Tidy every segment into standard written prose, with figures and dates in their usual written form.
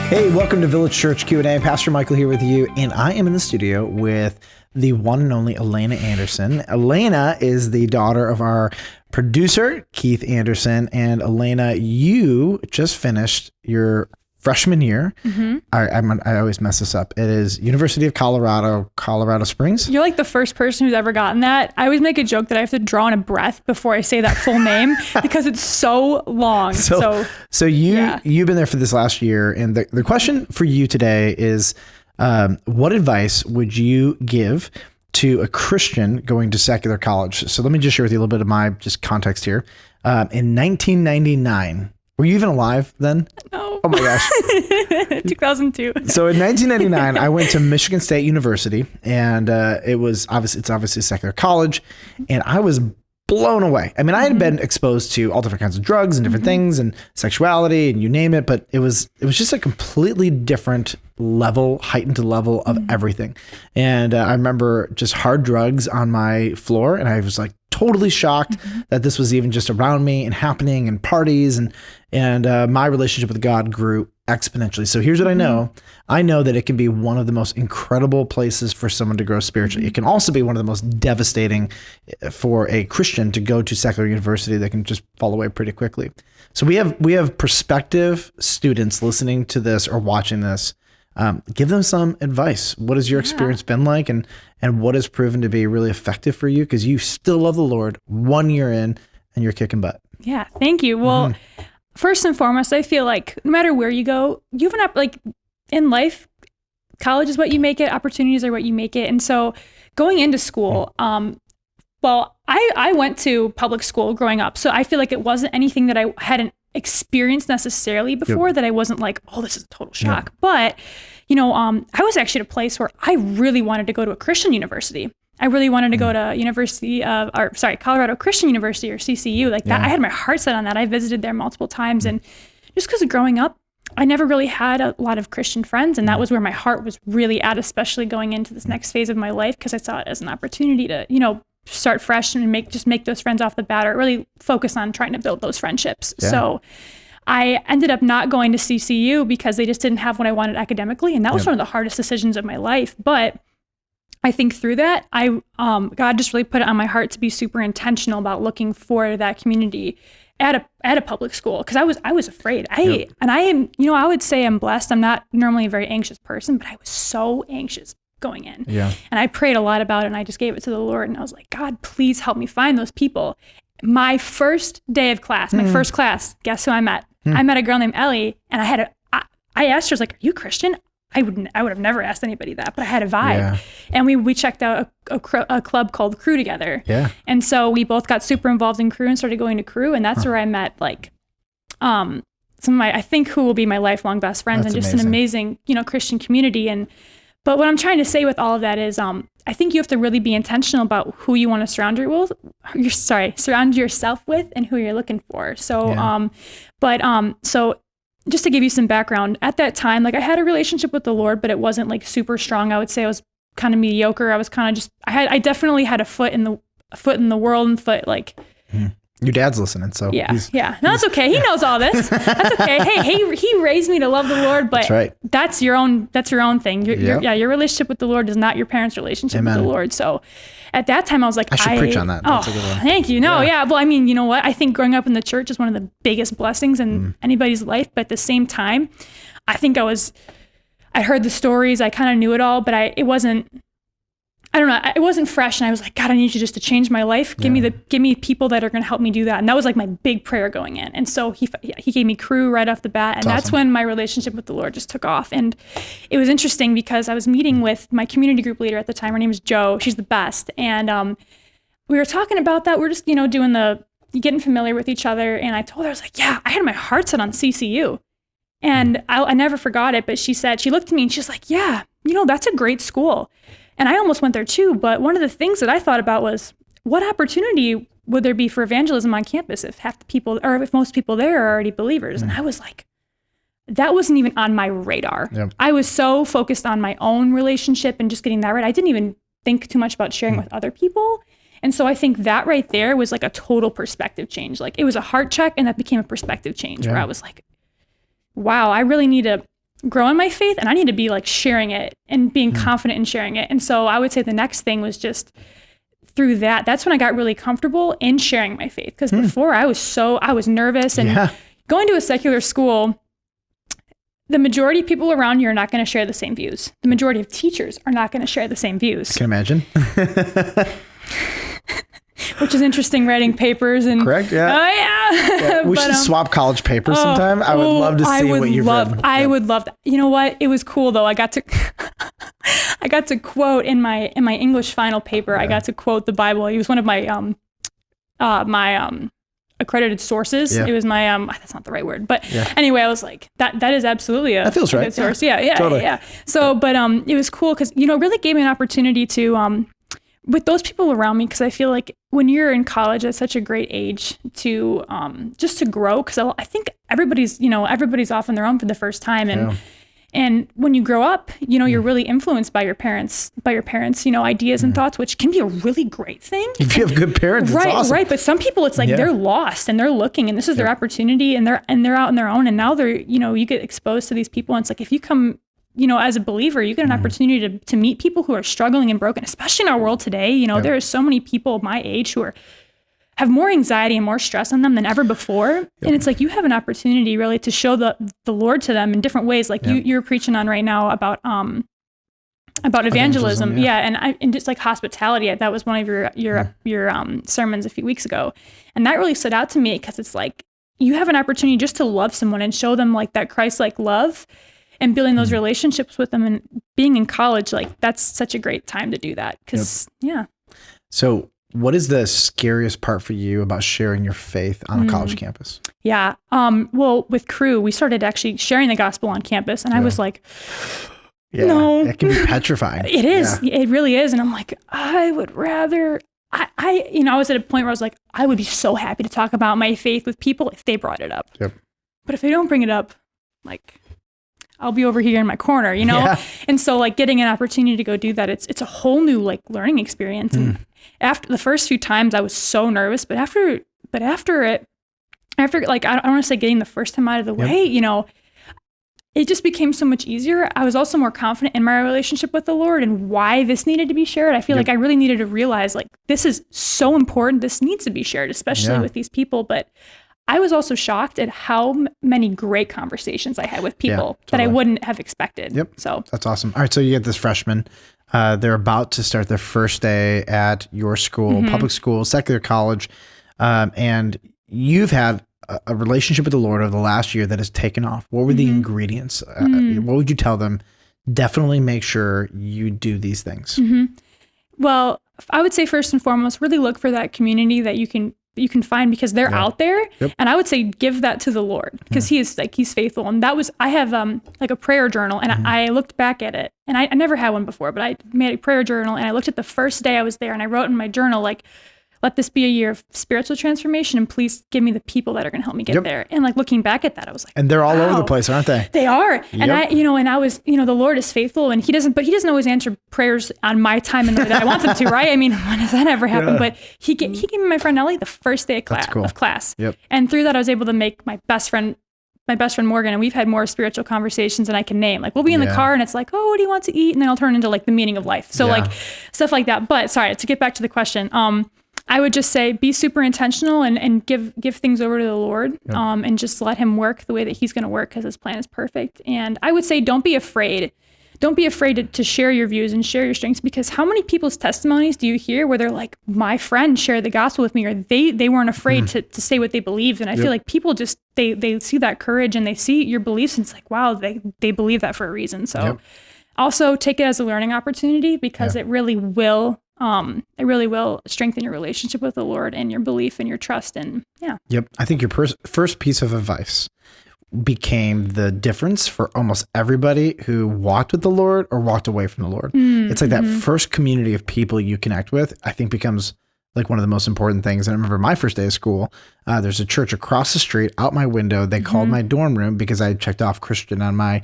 Hey, welcome to Village Church Q&A. Pastor Michael here with you, and I am in the studio with the one and only Elena Anderson. Elena is the daughter of our producer, Keith Anderson, and Elena, you just finished your freshman year. Mm-hmm. I always mess this up. It is University of Colorado, Colorado Springs. You're like the first person who's ever gotten that. I always make a joke that I have to draw in a breath before I say that full name because it's so long. So you've been there for this last year. And the question for you today is, what advice would you give to a Christian going to secular college? So let me just share with you a little bit of my just context here. In 1999, were you even alive then? No. Oh my gosh. 2002. So in 1999, I went to Michigan State University, and it's obviously a secular college, and I was blown away. I mean, I had been exposed to all different kinds of drugs and different things and sexuality and you name it, but it was just a completely different level, heightened level of everything. And I remember just hard drugs on my floor, and I was like totally shocked that this was even just around me and happening, and parties, and my relationship with God grew exponentially. So here's what I know. I know that it can be one of the most incredible places for someone to grow spiritually. It can also be one of the most devastating for a Christian to go to secular university that can just fall away pretty quickly. So we have prospective students listening to this or watching this. Give them some advice. What has your experience been like, and what has proven to be really effective for you? Because you still love the Lord 1 year in, and you're kicking butt. Yeah, thank you. Well, first and foremost, I feel like no matter where you go, you have like in life, college is what you make it. Opportunities are what you make it. And so going into school, I went to public school growing up. So I feel like it wasn't anything that I hadn't experienced necessarily before that I wasn't like, oh, this is a total shock. But, I was actually at a place where I really wanted to go to a Christian university. I really wanted to go to Colorado Christian University, or CCU, like that. I had my heart set on that. I visited there multiple times. And just because of growing up, I never really had a lot of Christian friends. And that was where my heart was really at, especially going into this next phase of my life, because I saw it as an opportunity to, start fresh and make those friends off the bat, or really focus on trying to build those friendships. Yeah. So I ended up not going to CCU because they just didn't have what I wanted academically. And that was one of the hardest decisions of my life. But I think through that, God just really put it on my heart to be super intentional about looking for that community at a public school, because I was afraid. I would say I'm blessed. I'm not normally a very anxious person, but I was so anxious going in. Yeah. And I prayed a lot about it, and I just gave it to the Lord, and I was like, God, please help me find those people. My first day of class, my first class, guess who I met? I met a girl named Ellie, and I asked her, I was like, are you Christian? I would have never asked anybody that, but I had a vibe. Yeah. And we checked out a club called Crew together. Yeah. And so we both got super involved in Crew and started going to Crew. And that's where I met some of my, I think, who will be my lifelong best friends. That's and just amazing. An amazing, Christian community. But what I'm trying to say with all of that is, I think you have to really be intentional about who you want to surround yourself with and who you're looking for. So, so just to give you some background, at that time, I had a relationship with the Lord, but it wasn't super strong. I would say I was kind of mediocre. I was kind of just, I definitely had a foot in the world, and Your dad's listening, so yeah. No, that's okay. He knows all this. That's okay. Hey, he raised me to love the Lord, but that's your own thing. Your relationship with the Lord is not your parents' relationship with the Lord. So at that time, I was like, I should preach on that. That's a good one. Thank you. No, yeah. Well, I mean, you know what? I think growing up in the church is one of the biggest blessings in anybody's life. But at the same time, I think I heard the stories. I kind of knew it all, but it wasn't fresh. And I was like, God, I need you just to change my life. Give me people that are going to help me do that. And that was my big prayer going in. And so he gave me Crew right off the bat. And that's when my relationship with the Lord just took off. And it was interesting because I was meeting with my community group leader at the time. Her name is Jo. She's the best. And we were talking about that. We're just, doing getting familiar with each other. And I told her, I was like, yeah, I had my heart set on CCU. And I never forgot it. But she looked at me and she's like, yeah, that's a great school. And I almost went there too, but one of the things that I thought about was, what opportunity would there be for evangelism on campus if half the people, or if most people there are already believers? And I was like, that wasn't even on my radar. Yep. I was so focused on my own relationship and just getting that right. I didn't even think too much about sharing with other people. And so I think that right there was a total perspective change. It was a heart check, and that became a perspective change where I was like, wow, I really need to grow in my faith, and I need to be like sharing it and being confident in sharing it. And so I would say the next thing was just through that's when I got really comfortable in sharing my faith. Because before I was nervous, and going to a secular school, the majority of people around you are not going to share the same views. The majority of teachers are not going to share the same views. Can imagine. Which is interesting, writing papers and correct. Yeah. Oh yeah. We should swap college papers sometime. I would love to see what you've read. I would love that. You know what? It was cool though. I got to quote in my English final paper. Yeah. I got to quote the Bible. It was one of my accredited sources. Yeah. It was my that's not the right word, but anyway, I was like that is absolutely that feels right. Good source. Yeah. Totally. So, but it was cool because it really gave me an opportunity to with those people around me, because I feel like when you're in college at such a great age to just to grow, because I think everybody's off on their own for the first time, and when you grow up, you're really influenced by your parents, ideas and thoughts, which can be a really great thing. If you have good parents, it's awesome. Right. But some people, it's like they're lost and they're looking, and this is their opportunity, and they're out on their own, and now they're you get exposed to these people, and it's like if you come as a believer, you get an opportunity to meet people who are struggling and broken, especially in our world today. There are so many people my age who have more anxiety and more stress on them than ever before. And it's like, you have an opportunity really to show the Lord to them in different ways. Like you're preaching on right now about evangelism. And just like hospitality. That was one of your sermons a few weeks ago. And that really stood out to me, because it's like, you have an opportunity just to love someone and show them like that Christ-like love, and building those relationships with them. And being in college, like that's such a great time to do that. So what is the scariest part for you about sharing your faith on a college campus? Yeah. Well, with Crew, we started actually sharing the gospel on campus, and I was like, no. It can be petrifying. It is. Yeah. It really is. And I'm like, I would rather, I was at a point where I was like, I would be so happy to talk about my faith with people if they brought it up. Yep. But if they don't bring it up, like, I'll be over here in my corner, Yeah. And so like getting an opportunity to go do that, it's a whole new like learning experience. And after the first few times I was so nervous, but after like, I don't want to say getting the first time out of the way, it just became so much easier. I was also more confident in my relationship with the Lord and why this needed to be shared. I feel like I really needed to realize like, this is so important. This needs to be shared, especially with these people. But I was also shocked at how many great conversations I had with people that I wouldn't have expected. Yep. So that's awesome. All right. So you get this freshman, they're about to start their first day at your school, public school, secular college. And you've had a relationship with the Lord over the last year that has taken off. What were the ingredients? What would you tell them? Definitely make sure you do these things. Well, I would say first and foremost, really look for that community that you can find, because they're out there. Yep. And I would say give that to the Lord, because he's faithful. And I have like a prayer journal, and I looked back at it, and I never had one before, but I made a prayer journal, and I looked at the first day I was there, and I wrote in my journal, like, let this be a year of spiritual transformation, and please give me the people that are going to help me get there. And like looking back at that, I was like, and they're all over the place, aren't they? They are. Yep. And I was, the Lord is faithful, and he doesn't always answer prayers on my time and the way that I want them to, right? I mean, when does that ever happen? But he gave me my friend Ellie the first day of class. Yep. And through that, I was able to make my best friend Morgan, and we've had more spiritual conversations than I can name. Like we'll be in the car, and it's like, oh, what do you want to eat? And then I'll turn into like the meaning of life. So like stuff like that. But sorry, to get back to the question, I would just say be super intentional and give things over to the Lord, and just let him work the way that he's going to work, because his plan is perfect. And I would say don't be afraid. Don't be afraid to share your views and share your strengths, because how many people's testimonies do you hear where they're like, my friend shared the gospel with me, or they weren't afraid to say what they believed. And I feel like people just, they see that courage and they see your beliefs, and it's like, wow, they believe that for a reason. So also take it as a learning opportunity, because it really will strengthen your relationship with the Lord and your belief and your trust. And I think your first piece of advice became the difference for almost everybody who walked with the Lord or walked away from the Lord. It's like that first community of people you connect with, I think, becomes like one of the most important things. And I remember my first day of school, there's a church across the street out my window. They called my dorm room because I checked off Christian on my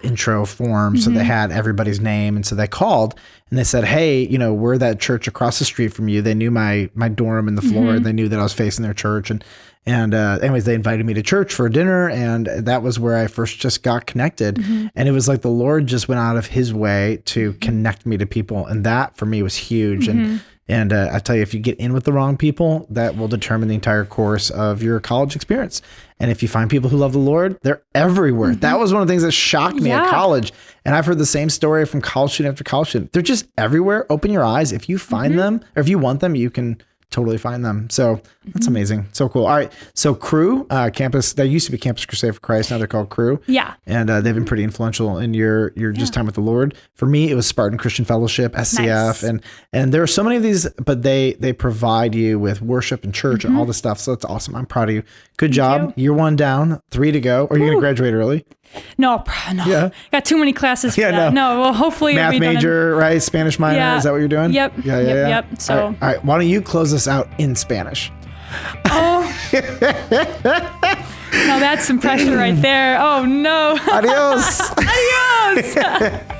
intro form. So they had everybody's name. And so they called and they said, hey, we're that church across the street from you. They knew my dorm and the floor. They knew that I was facing their church. And anyways, they invited me to church for dinner. And that was where I first just got connected. And it was like the Lord just went out of his way to connect me to people. And that for me was huge. And I tell you, if you get in with the wrong people, that will determine the entire course of your college experience. And if you find people who love the Lord, they're everywhere. That was one of the things that shocked me at college. And I've heard the same story from college student after college student. They're just everywhere. Open your eyes. If you find them, or if you want them, you can totally find them. So that's amazing. So cool. All right. So Cru, campus, they used to be Campus Crusade for Christ. Now they're called Cru. Yeah. And they've been pretty influential in your just time with the Lord. For me, it was Spartan Christian Fellowship, SCF. Nice. And there are so many of these, but they provide you with worship and church and all this stuff. So that's awesome. I'm proud of you. Good job. Year 1 down, 3 to go. Are you going to graduate early? No. Yeah. Got too many classes for that. No, well, hopefully. Math major, right? Spanish minor. Yeah. Is that what you're doing? Yep. Yep. So. All right. Why don't you close us out in Spanish? Oh. No, that's some pressure right there. Oh, no. Adios. Adios.